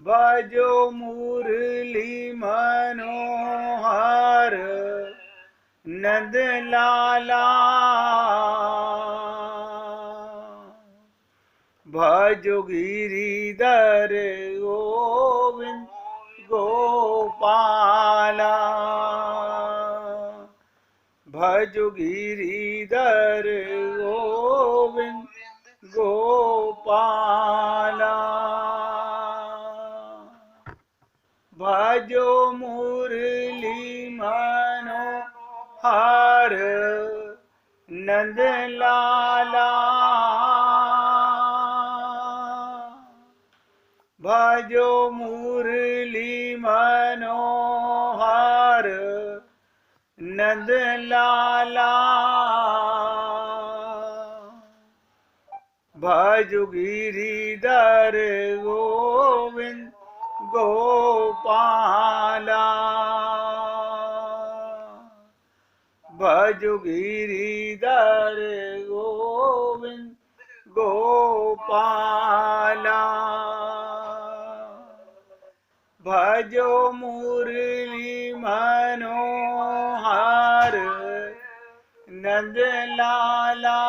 बजो मुरली मनोहर नंद लाला, भजो गिरिधर गोविंद गोपाला, भजो गिरिधर गोविंद गोपाला, भजो मुरली मनोहर नंद लाला, भजो मुरली मनोहर नंद लाला, भजो गिरिधर गोविंद गोपाला, भजो गिरिधर गोविंद गोपाला, भजो मुरली मनोहर नंद लाला,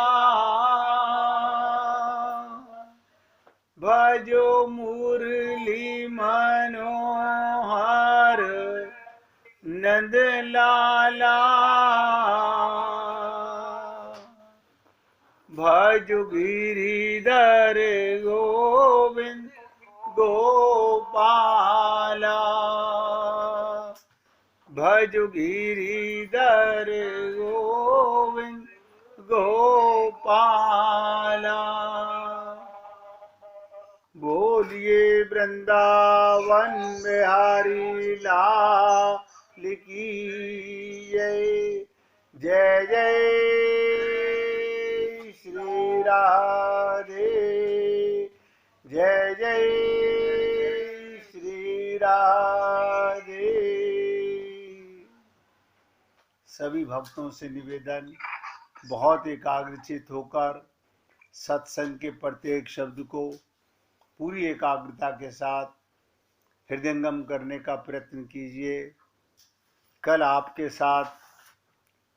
भजो मुरली मनोहर नंद लाला, भजो गिरिधर गोविंद गोपाला, भजो गिरिधर गोविंद गोपाला। बोलिए वृंदावन बिहारी लाल की जय जय श्री राधे, जय जय श्री राधे। सभी भक्तों से निवेदन, बहुत एकाग्रचित होकर सत्संग के प्रत्येक शब्द को पूरी एकाग्रता के साथ हृदयंगम करने का प्रयत्न कीजिए। कल आपके साथ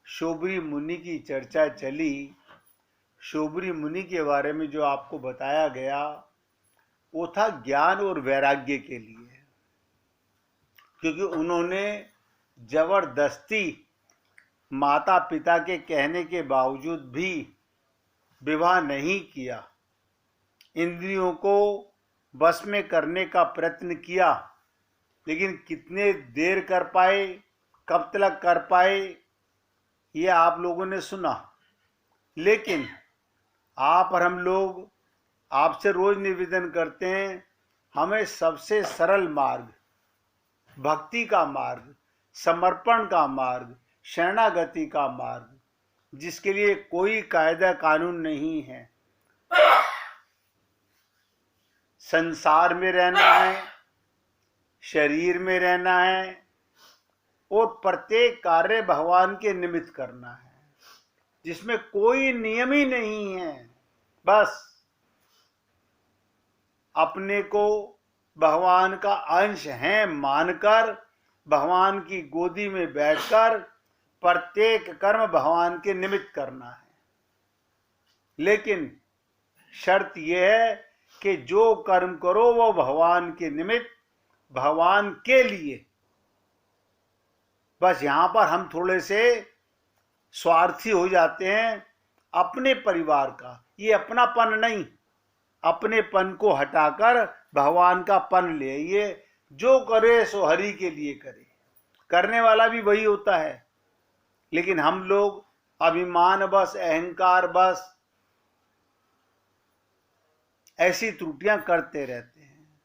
शोबरी मुनि की चर्चा चली। शोबरी मुनि के बारे में जो आपको बताया गया वो था ज्ञान और वैराग्य के लिए, क्योंकि उन्होंने जबरदस्ती माता पिता के कहने के बावजूद भी विवाह नहीं किया, इंद्रियों को बस में करने का प्रयत्न किया, लेकिन कितने देर कर पाए, कब तक कर पाए, ये आप लोगों ने सुना। लेकिन आप और हम लोग आपसे रोज निवेदन करते हैं, हमें सबसे सरल मार्ग, भक्ति का मार्ग, समर्पण का मार्ग, शरणागति का मार्ग, जिसके लिए कोई कायदा कानून नहीं है, संसार में रहना है, शरीर में रहना है और प्रत्येक कार्य भगवान के निमित्त करना है, जिसमें कोई नियम ही नहीं है। बस अपने को भगवान का अंश है मानकर भगवान की गोदी में बैठकर प्रत्येक कर्म भगवान के निमित्त करना है। लेकिन शर्त यह है कि जो कर्म करो वो भगवान के निमित्त, भगवान के लिए। बस यहां पर हम थोड़े से स्वार्थी हो जाते हैं, अपने परिवार का, ये अपनापन नहीं, अपनेपन को हटाकर भगवान का पन ले आइए। जो करे सो हरि के लिए करे, करने वाला भी वही होता है। लेकिन हम लोग अभिमान बस, अहंकार बस ऐसी त्रुटियां करते रहते हैं।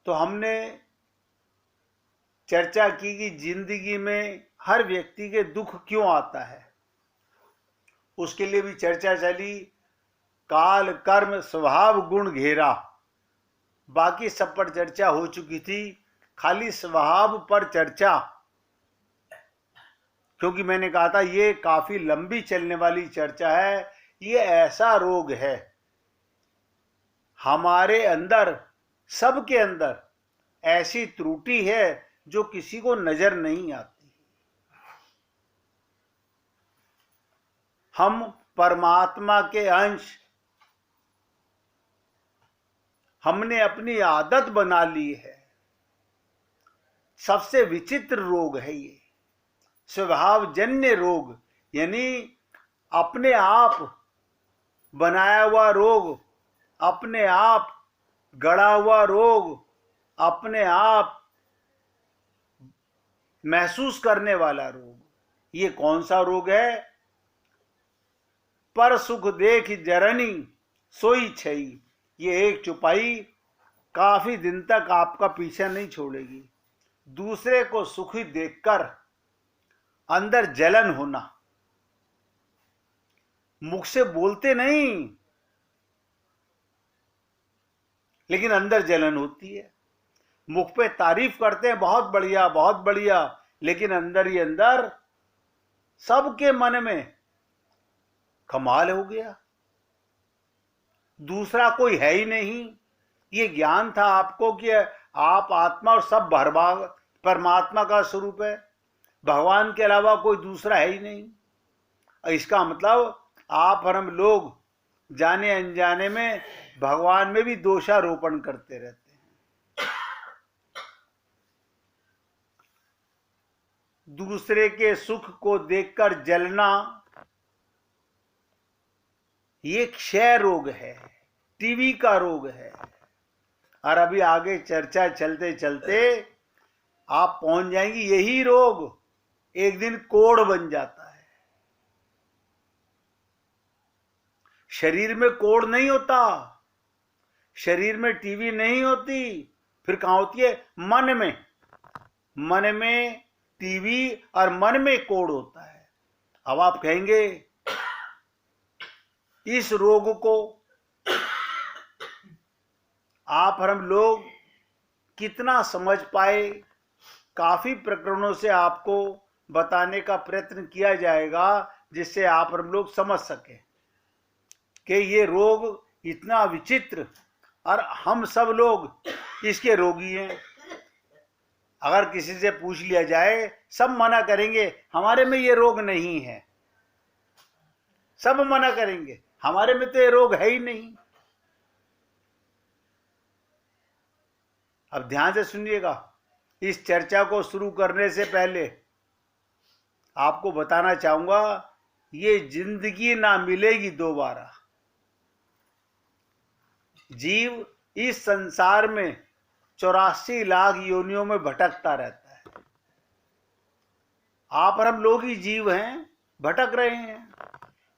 तो हमने चर्चा की कि जिंदगी में हर व्यक्ति के दुख क्यों आता है, उसके लिए भी चर्चा चली। काल कर्म स्वभाव गुण घेरा, बाकी सब पर चर्चा हो चुकी थी, खाली स्वभाव पर चर्चा, क्योंकि मैंने कहा था ये काफी लंबी चलने वाली चर्चा है, ये ऐसा रोग है हमारे अंदर, सबके अंदर ऐसी त्रुटि है जो किसी को नजर नहीं आती। हम परमात्मा के अंश, हमने अपनी आदत बना ली है। सबसे विचित्र रोग है ये, स्वभावजन्य रोग, यानी अपने आप बनाया हुआ रोग, अपने आप गढ़ा हुआ रोग, अपने आप महसूस करने वाला रोग। ये कौन सा रोग है? पर सुख देख जरनी सोई छई। ये एक चुपाई काफी दिन तक आपका पीछा नहीं छोड़ेगी। दूसरे को सुखी देखकर अंदर जलन होना, मुख से बोलते नहीं लेकिन अंदर जलन होती है। मुख पे तारीफ करते हैं, बहुत बढ़िया बहुत बढ़िया, लेकिन अंदर ही अंदर सबके मन में कमाल हो गया, दूसरा कोई है ही नहीं। ये ज्ञान था आपको कि आप आत्मा और सब भरभाग परमात्मा का स्वरूप है, भगवान के अलावा कोई दूसरा है ही नहीं। इसका मतलब आप और हम लोग जाने अनजाने में भगवान में भी दोषारोपण करते रहते हैं। दूसरे के सुख को देखकर जलना ये क्षय रोग है, टीवी का रोग है। और अभी आगे चर्चा चलते चलते आप पहुंच जाएंगी, यही रोग एक दिन कोढ़ बन जाता है। शरीर में कोढ़ नहीं होता, शरीर में टीवी नहीं होती, फिर कहां होती है? मन में। मन में टीवी और मन में कोढ़ होता है। अब आप कहेंगे इस रोग को आप और हम लोग कितना समझ पाए? काफी प्रकरणों से आपको बताने का प्रयत्न किया जाएगा जिससे आप और हम लोग समझ सके कि ये रोग इतना विचित्र और हम सब लोग इसके रोगी हैं। अगर किसी से पूछ लिया जाए, सब मना करेंगे हमारे में ये रोग नहीं है, सब मना करेंगे हमारे में तो ये रोग है ही नहीं। अब ध्यान से सुनिएगा, इस चर्चा को शुरू करने से पहले आपको बताना चाहूंगा, ये जिंदगी ना मिलेगी दोबारा। जीव इस संसार में 84 लाख योनियों में भटकता रहता है। आप और हम लोग ही जीव हैं, भटक रहे हैं।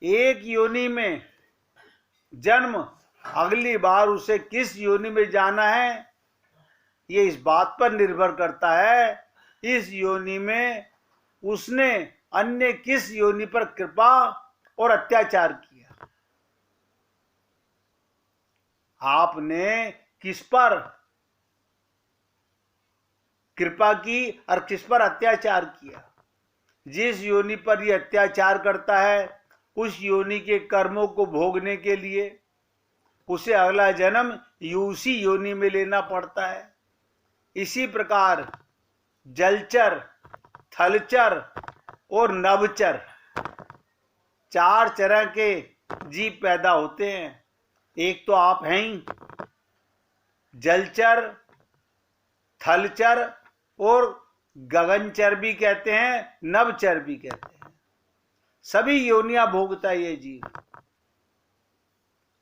एक योनि में जन्म, अगली बार उसे किस योनि में जाना है ये इस बात पर निर्भर करता है इस योनि में उसने अन्य किस योनि पर कृपा और अत्याचार किया। आपने किस पर कृपा की और किस पर अत्याचार किया? जिस योनि पर यह अत्याचार करता है उस योनि के कर्मों को भोगने के लिए उसे अगला जन्म उसी योनि में लेना पड़ता है। इसी प्रकार जलचर, थलचर और नभचर 4 तरह के जीव पैदा होते हैं। एक तो आप हैं ही, जलचर, थलचर और गगनचर भी कहते हैं, नभचर भी कहते हैं। सभी योनियां भोगता है ये जीव।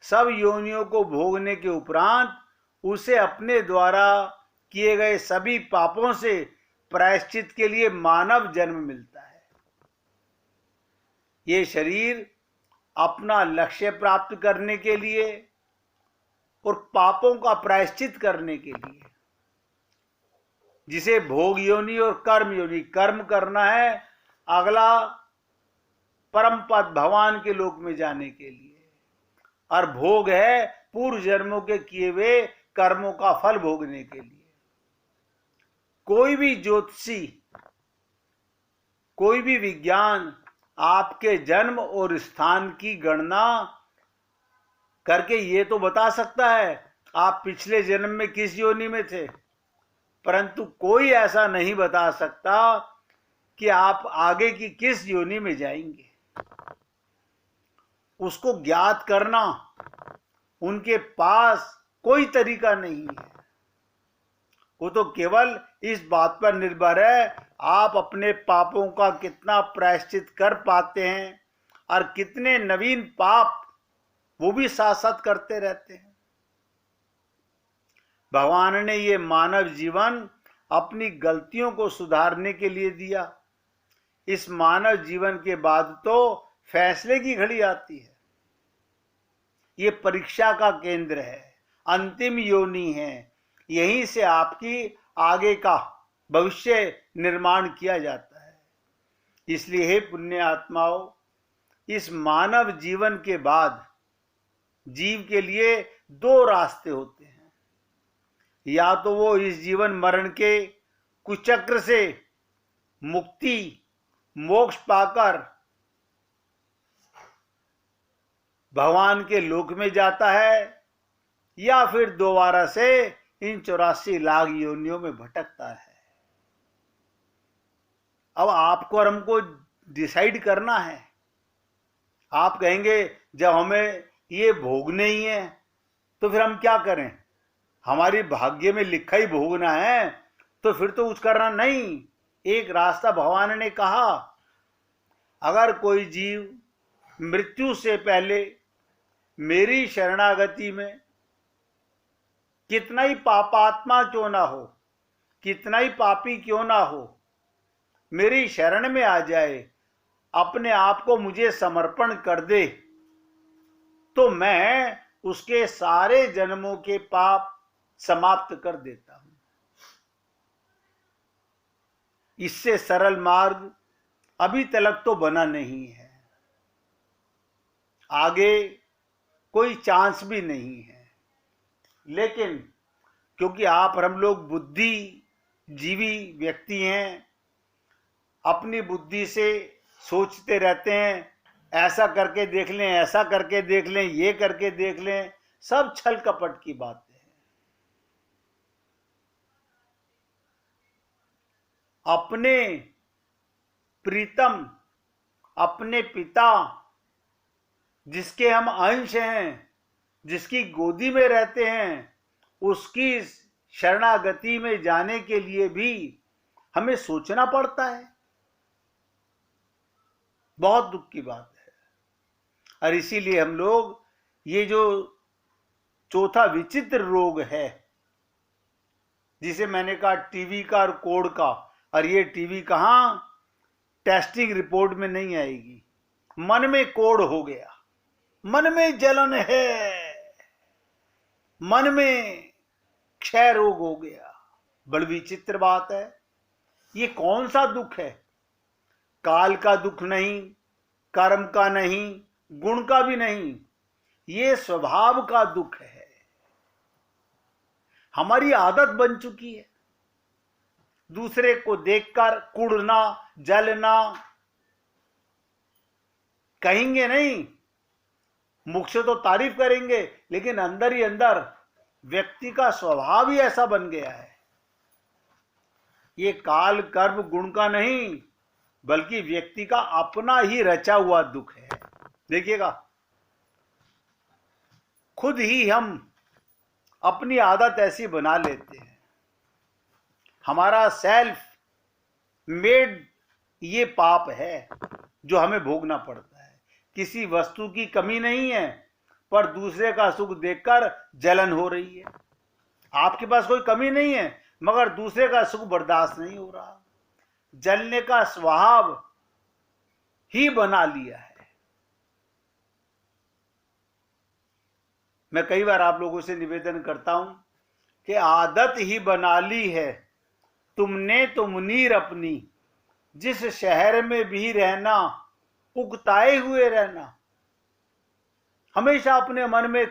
सब योनियों को भोगने के उपरांत उसे अपने द्वारा किए गए सभी पापों से प्रायश्चित के लिए मानव जन्म मिलता है। ये शरीर अपना लक्ष्य प्राप्त करने के लिए और पापों का प्रायश्चित करने के लिए, जिसे भोग योनि और कर्म योनि, कर्म करना है अगला परम पद भगवान के लोक में जाने के लिए, और भोग है पूर्व जन्मों के किए हुए कर्मों का फल भोगने के लिए। कोई भी ज्योतिषी, कोई भी विज्ञान आपके जन्म और स्थान की गणना करके ये तो बता सकता है आप पिछले जन्म में किस योनि में थे, परंतु कोई ऐसा नहीं बता सकता कि आप आगे की किस योनि में जाएंगे। उसको ज्ञात करना उनके पास कोई तरीका नहीं है। वो तो केवल इस बात पर निर्भर है आप अपने पापों का कितना प्रायश्चित कर पाते हैं और कितने नवीन पाप वो भी साथ साथ करते रहते हैं। भगवान ने ये मानव जीवन अपनी गलतियों को सुधारने के लिए दिया। इस मानव जीवन के बाद तो फैसले की घड़ी आती है। ये परीक्षा का केंद्र है, अंतिम योनि है। यहीं से आपकी आगे का भविष्य निर्माण किया जाता है। इसलिए हे पुण्य आत्माओं, इस मानव जीवन के बाद जीव के लिए दो रास्ते होते हैं। या तो वो इस जीवन मरण के कुचक्र से मुक्ति मोक्ष पाकर भगवान के लोक में जाता है, या फिर दोबारा से इन 84 लाख योनियों में भटकता है। अब आपको और हमको डिसाइड करना है। आप कहेंगे जब हमें ये भोगने ही है तो फिर हम क्या करें, हमारी भाग्य में लिखा ही भोगना है तो फिर तो कुछ करना नहीं। एक रास्ता भगवान ने कहा, अगर कोई जीव मृत्यु से पहले मेरी शरणागति में कितना ही पापात्मा क्यों ना हो, कितना ही पापी क्यों ना हो, मेरी शरण में आ जाए, अपने आप को मुझे समर्पण कर दे, तो मैं उसके सारे जन्मों के पाप समाप्त कर देता हूं। इससे सरल मार्ग अभी तक तो बना नहीं है, आगे कोई चांस भी नहीं है। लेकिन क्योंकि आप और हम लोग बुद्धिजीवी व्यक्ति हैं, अपनी बुद्धि से सोचते रहते हैं, ऐसा करके देख लें, ऐसा करके देख लें, ये करके देख लें, सब छल कपट की बातें हैं। अपने प्रीतम, अपने पिता जिसके हम अंश हैं, जिसकी गोदी में रहते हैं, उसकी शरणागति में जाने के लिए भी हमें सोचना पड़ता है। बहुत दुख की बात है। और इसीलिए हम लोग ये जो चौथा विचित्र रोग है, जिसे मैंने कहा टीवी का और कोढ़ का, और ये टीवी कहां टेस्टिंग रिपोर्ट में नहीं आएगी। मन में कोढ़ हो गया, मन में जलन है, मन में क्षय रोग हो गया। बड़ी विचित्र बात है। ये कौन सा दुख है? काल का दुख नहीं, कर्म का नहीं, गुण का भी नहीं, ये स्वभाव का दुख है। हमारी आदत बन चुकी है दूसरे को देखकर कुढ़ना, जलना। कहेंगे नहीं, मुख से तो तारीफ करेंगे, लेकिन अंदर ही अंदर व्यक्ति का स्वभाव ही ऐसा बन गया है। ये काल कर्म गुण का नहीं, बल्कि व्यक्ति का अपना ही रचा हुआ दुख है। देखिएगा, खुद ही हम अपनी आदत ऐसी बना लेते हैं। हमारा सेल्फ मेड ये पाप है जो हमें भोगना पड़ता है। किसी वस्तु की कमी नहीं है, पर दूसरे का सुख देखकर जलन हो रही है। आपके पास कोई कमी नहीं है, मगर दूसरे का सुख बर्दाश्त नहीं हो रहा। जलने का स्वभाव ही बना लिया है। मैं कई बार आप लोगों से निवेदन करता हूं कि आदत ही बना ली है तुमने तो मुनीर अपनी, जिस शहर में भी रहना उकताए हुए रहना। हमेशा अपने मन में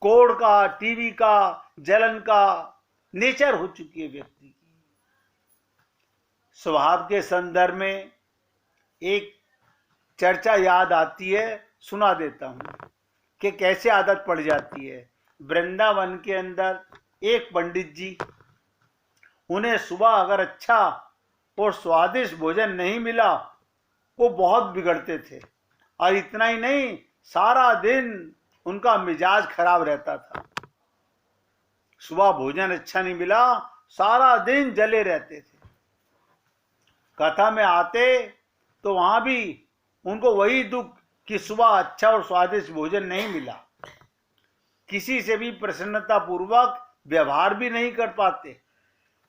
कोढ़ का, टीवी का, जलन का नेचर हो चुकी है व्यक्ति की। स्वभाव के संदर्भ में एक चर्चा याद आती है, सुना देता हूं कि कैसे आदत पड़ जाती है। वृंदावन के अंदर एक पंडित जी, उन्हें सुबह अगर अच्छा और स्वादिष्ट भोजन नहीं मिला, वो बहुत बिगड़ते थे। और इतना ही नहीं, सारा दिन उनका मिजाज खराब रहता था। सुबह भोजन अच्छा नहीं मिला, सारा दिन जले रहते थे। कथा में आते तो वहां भी उनको वही दुख कि सुबह अच्छा और स्वादिष्ट भोजन नहीं मिला। किसी से भी प्रसन्नता पूर्वक व्यवहार भी नहीं कर पाते।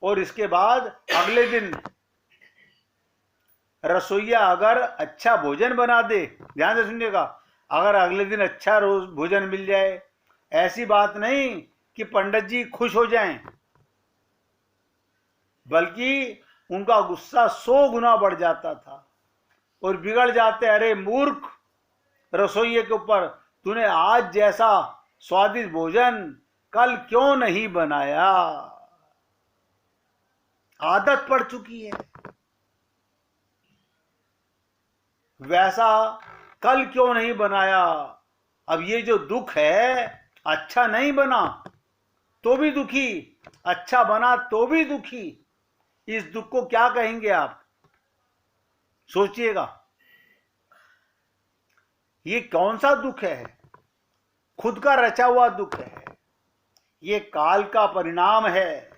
और इसके बाद अगले दिन रसोईया अगर अच्छा भोजन बना दे, ध्यान से सुनिएगा, अगर अगले दिन अच्छा रोज भोजन मिल जाए, ऐसी बात नहीं कि पंडित जी खुश हो जाएं, बल्कि उनका गुस्सा 100 गुना बढ़ जाता था और बिगड़ जाते। अरे मूर्ख, रसोइये के ऊपर तूने आज जैसा स्वादिष्ट भोजन कल क्यों नहीं बनाया? आदत पड़ चुकी है। वैसा कल क्यों नहीं बनाया? अब ये जो दुख है, अच्छा नहीं बना तो भी दुखी, अच्छा बना तो भी दुखी। इस दुख को क्या कहेंगे आप? सोचिएगा, ये कौन सा दुख है? खुद का रचा हुआ दुख है? ये काल का परिणाम है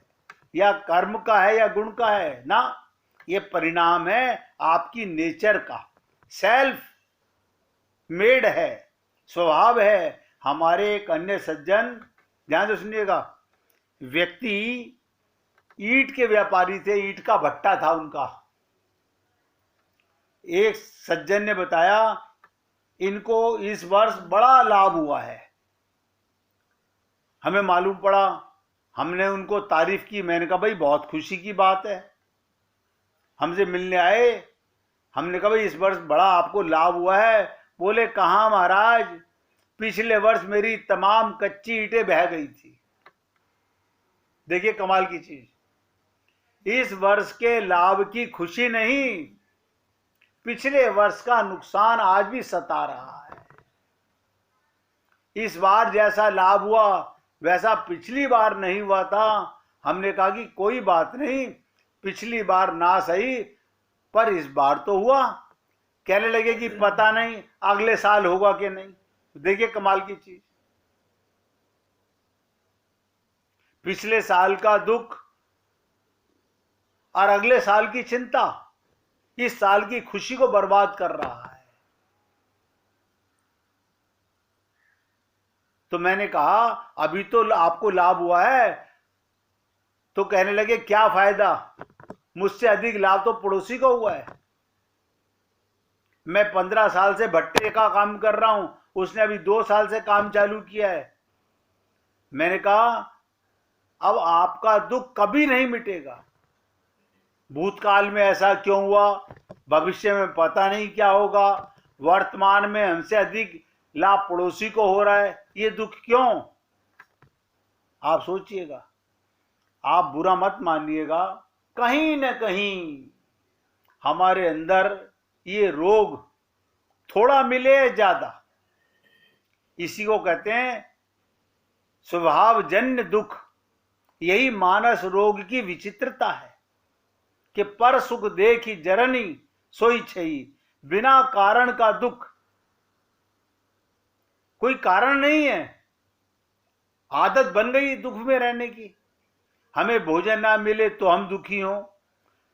या कर्म का है या गुण का है? ना, ये परिणाम है आपकी नेचर का, सेल्फ मेड है, स्वभाव है। हमारे एक अन्य सज्जन, ध्यान से सुनिएगा, व्यक्ति ईंट के व्यापारी थे, ईंट का भट्टा था उनका। एक सज्जन ने बताया इनको इस वर्ष बड़ा लाभ हुआ है। हमें मालूम पड़ा, हमने उनको तारीफ की। मैंने कहा भाई बहुत खुशी की बात है। हमसे मिलने आए, हमने कहा भाई इस वर्ष बड़ा आपको लाभ हुआ है। बोले कहाँ महाराज, पिछले वर्ष मेरी तमाम कच्ची ईंटें बह गई थी। देखिए कमाल की चीज, इस वर्ष के लाभ की खुशी नहीं, पिछले वर्ष का नुकसान आज भी सता रहा है। इस बार जैसा लाभ हुआ वैसा पिछली बार नहीं हुआ था। हमने कहा कि कोई बात नहीं, पिछली बार ना सही पर इस बार तो हुआ। कहने लगे कि पता नहीं अगले साल होगा कि नहीं। देखिए कमाल की चीज, पिछले साल का दुख और अगले साल की चिंता इस साल की खुशी को बर्बाद कर रहा है। तो मैंने कहा अभी तो आपको लाभ हुआ है। तो कहने लगे क्या फायदा, मुझसे अधिक लाभ तो पड़ोसी को हुआ है। मैं 15 साल से भट्टे का काम कर रहा हूं, उसने अभी 2 साल से काम चालू किया है। मैंने कहा अब आपका दुख कभी नहीं मिटेगा। भूतकाल में ऐसा क्यों हुआ, भविष्य में पता नहीं क्या होगा, वर्तमान में हमसे अधिक लाभ पड़ोसी को हो रहा है, ये दुख क्यों? आप सोचिएगा, आप बुरा मत मानिएगा, कहीं न कहीं हमारे अंदर ये रोग थोड़ा मिले ज्यादा, इसी को कहते हैं स्वभावजन्य दुख। यही मानस रोग की विचित्रता है कि पर सुख देखी जरनी सोई छई, बिना कारण का दुख। कोई कारण नहीं है, आदत बन गई दुख में रहने की। हमें भोजन ना मिले तो हम दुखी हों,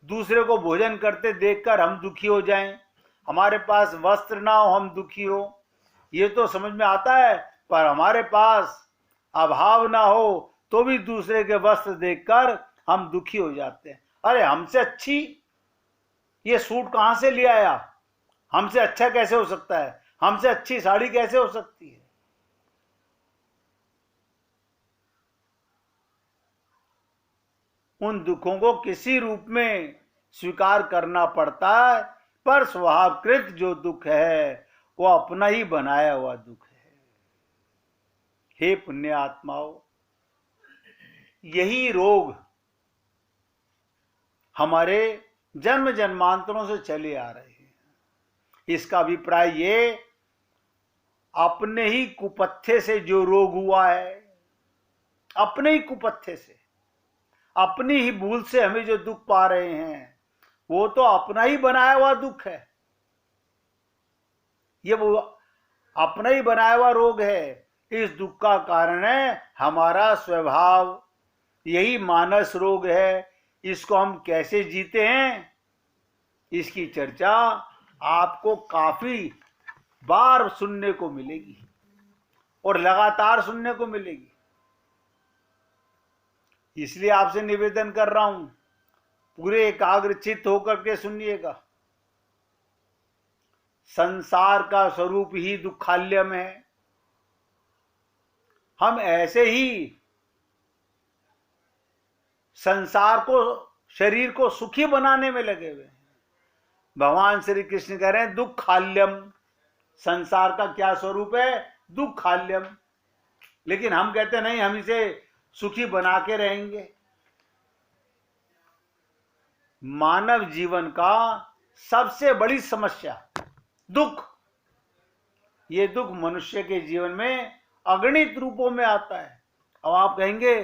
दूसरे को भोजन करते देखकर हम दुखी हो जाएं, हमारे पास वस्त्र ना हो हम दुखी हो, ये तो समझ में आता है। पर हमारे पास अभाव ना हो तो भी दूसरे के वस्त्र देखकर हम दुखी हो जाते हैं। अरे हमसे अच्छी ये सूट कहां से ले आया, हमसे अच्छा कैसे हो सकता है, हमसे अच्छी साड़ी कैसे हो सकती है। उन दुखों को किसी रूप में स्वीकार करना पड़ता है, पर स्वभावकृत जो दुख है वो अपना ही बनाया हुआ दुख है। हे पुण्य आत्माओं, यही रोग हमारे जन्म जन्मांतरों से चले आ रहे हैं। इसका अभिप्राय ये, अपने ही कुपत्थे से जो रोग हुआ है, अपने ही कुपत्थे से, अपनी ही भूल से हमें जो दुख पा रहे हैं, वो तो अपना ही बनाया हुआ दुख है। ये वो अपना ही बनाया हुआ रोग है। इस दुख का कारण है हमारा स्वभाव, यही मानस रोग है। इसको हम कैसे जीते हैं, इसकी चर्चा आपको काफी बार सुनने को मिलेगी और लगातार सुनने को मिलेगी। इसलिए आपसे निवेदन कर रहा हूं, पूरे एकाग्रचित्त होकर के सुनिएगा। संसार का स्वरूप ही दुखाल्यम है। हम ऐसे ही संसार को, शरीर को सुखी बनाने में लगे हुए हैं। भगवान श्री कृष्ण कह रहे हैं दुखाल्यम, संसार का क्या स्वरूप है, दुखाल्यम। लेकिन हम कहते नहीं, हम इसे सुखी बना के रहेंगे। मानव जीवन का सबसे बड़ी समस्या दुख, ये दुख मनुष्य के जीवन में अगणित रूपों में आता है। अब आप कहेंगे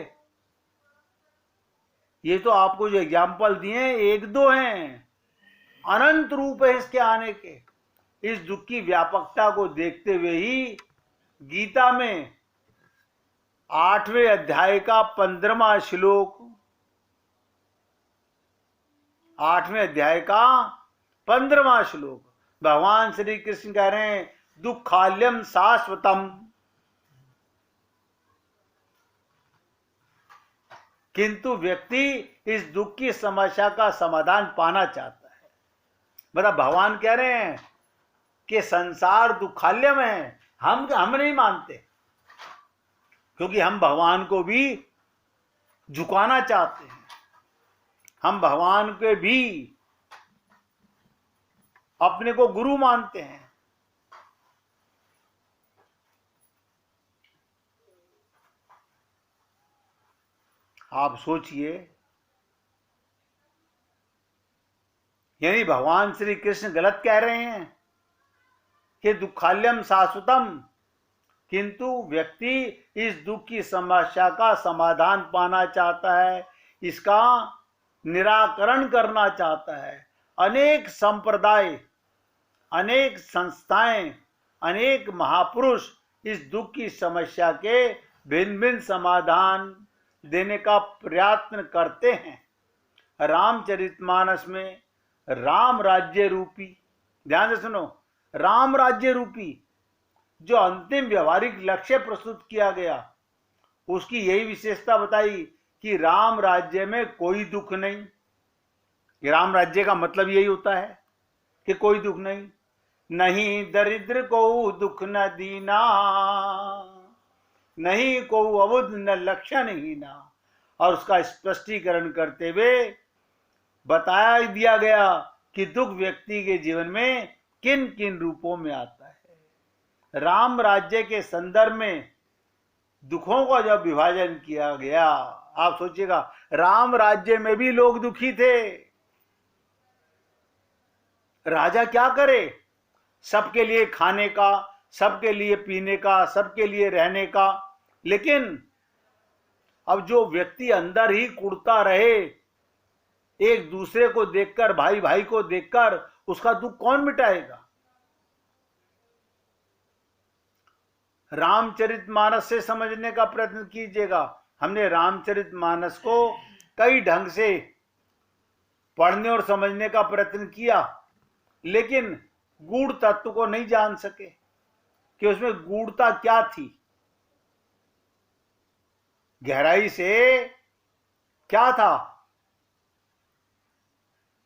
ये तो आपको जो एग्जाम्पल दिए एक दो हैं, अनंत रूप है इसके आने के। इस दुख की व्यापकता को देखते हुए ही गीता में 8वें अध्याय का 15वां श्लोक, 8वें अध्याय का 15वां श्लोक, भगवान श्री कृष्ण कह रहे हैं दुखाल्यम शाश्वतम, किंतु व्यक्ति इस दुख की समस्या का समाधान पाना चाहता है। मतलब भगवान कह रहे हैं कि संसार दुखाल्यम है, हम नहीं मानते, क्योंकि हम भगवान को भी झुकाना चाहते हैं। हम भगवान के भी अपने को गुरु मानते हैं। आप सोचिए, यानी भगवान श्री कृष्ण गलत कह रहे हैं कि दुखाल्यम शाश्वतम, किंतु व्यक्ति इस दुख की समस्या का समाधान पाना चाहता है, इसका निराकरण करना चाहता है। अनेक संप्रदाय, अनेक संस्थाएं, अनेक महापुरुष इस दुख की समस्या के भिन्न भिन्न समाधान देने का प्रयत्न करते हैं। रामचरितमानस में राम राज्य रूपी, ध्यान से सुनो, राम राज्य रूपी जो अंतिम व्यवहारिक लक्ष्य प्रस्तुत किया गया, उसकी यही विशेषता बताई कि राम राज्य में कोई दुख नहीं। राम राज्य का मतलब यही होता है कि कोई दुख नहीं, नहीं दरिद्र को दुख न दीना, नहीं को अवुध न लक्षण ही ना। और उसका स्पष्टीकरण करते हुए बताया दिया गया कि दुख व्यक्ति के जीवन में किन किन रूपों में आता है। राम राज्य के संदर्भ में दुखों का जब विभाजन किया गया, आप सोचिएगा, राम राज्य में भी लोग दुखी थे। राजा क्या करे, सबके लिए खाने का, सबके लिए पीने का, सबके लिए रहने का, लेकिन अब जो व्यक्ति अंदर ही कुड़ता रहे, एक दूसरे को देखकर, भाई भाई को देखकर, उसका दुख कौन मिटाएगा। रामचरितमानस से समझने का प्रयत्न कीजिएगा। हमने रामचरितमानस को कई ढंग से पढ़ने और समझने का प्रयत्न किया, लेकिन गूढ़ तत्व को नहीं जान सके कि उसमें गूढ़ता क्या थी, गहराई से क्या था।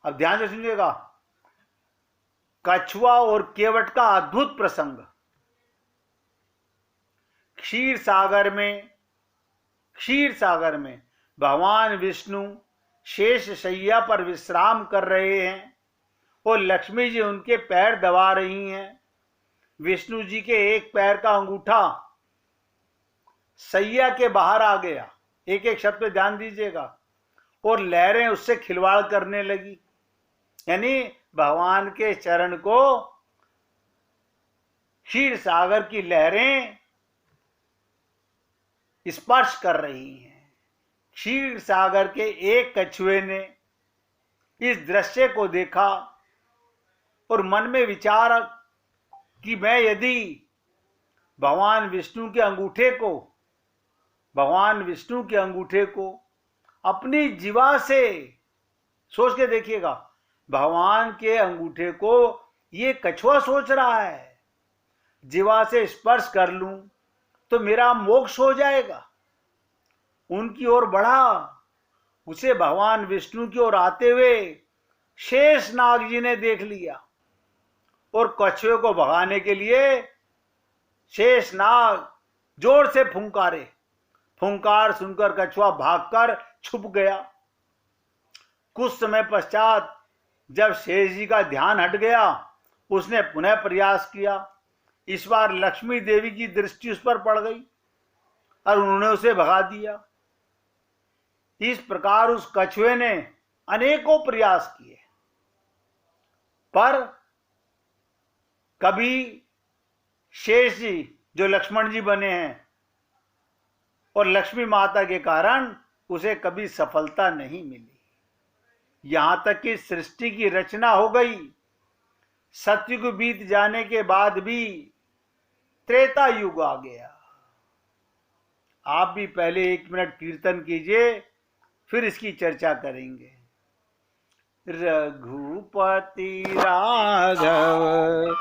अब ध्यान से सुनिएगा, कछुआ और केवट का अद्भुत प्रसंग। क्षीर सागर में भगवान विष्णु शेष शैया पर विश्राम कर रहे हैं और लक्ष्मी जी उनके पैर दबा रही हैं। विष्णु जी के एक पैर का अंगूठा सैया के बाहर आ गया, एक एक शब्द पे ध्यान दीजिएगा, और लहरें उससे खिलवाड़ करने लगी। यानी भगवान के चरण को क्षीर सागर की लहरें स्पर्श कर रही हैं। क्षीर सागर के एक कछुए ने इस दृश्य को देखा और मन में विचार कि मैं यदि भगवान विष्णु के अंगूठे को अपनी जीवा से, सोच के देखिएगा, भगवान के अंगूठे को ये कछुआ सोच रहा है, जीवा से स्पर्श कर लूं तो मेरा मोक्ष हो जाएगा। उनकी ओर बढ़ा। उसे भगवान विष्णु की ओर आते हुए शेष नाग जी ने देख लिया और कछुए को भगाने के लिए शेष नाग जोर से फुंकारे। फुंकार सुनकर कछुआ भागकर छुप गया। कुछ समय पश्चात जब शेष जी का ध्यान हट गया, उसने पुनः प्रयास किया। इस बार लक्ष्मी देवी की दृष्टि उस पर पड़ गई और उन्होंने उसे भगा दिया। इस प्रकार उस कछुए ने अनेकों प्रयास किए, पर कभी शेष जी जो लक्ष्मण जी बने हैं और लक्ष्मी माता के कारण उसे कभी सफलता नहीं मिली। यहां तक कि सृष्टि की रचना हो गई। सतयुग बीत जाने के बाद भी त्रेता युग आ गया। आप भी पहले 1 मिनट कीर्तन कीजिए, फिर इसकी चर्चा करेंगे। रघुपति राघव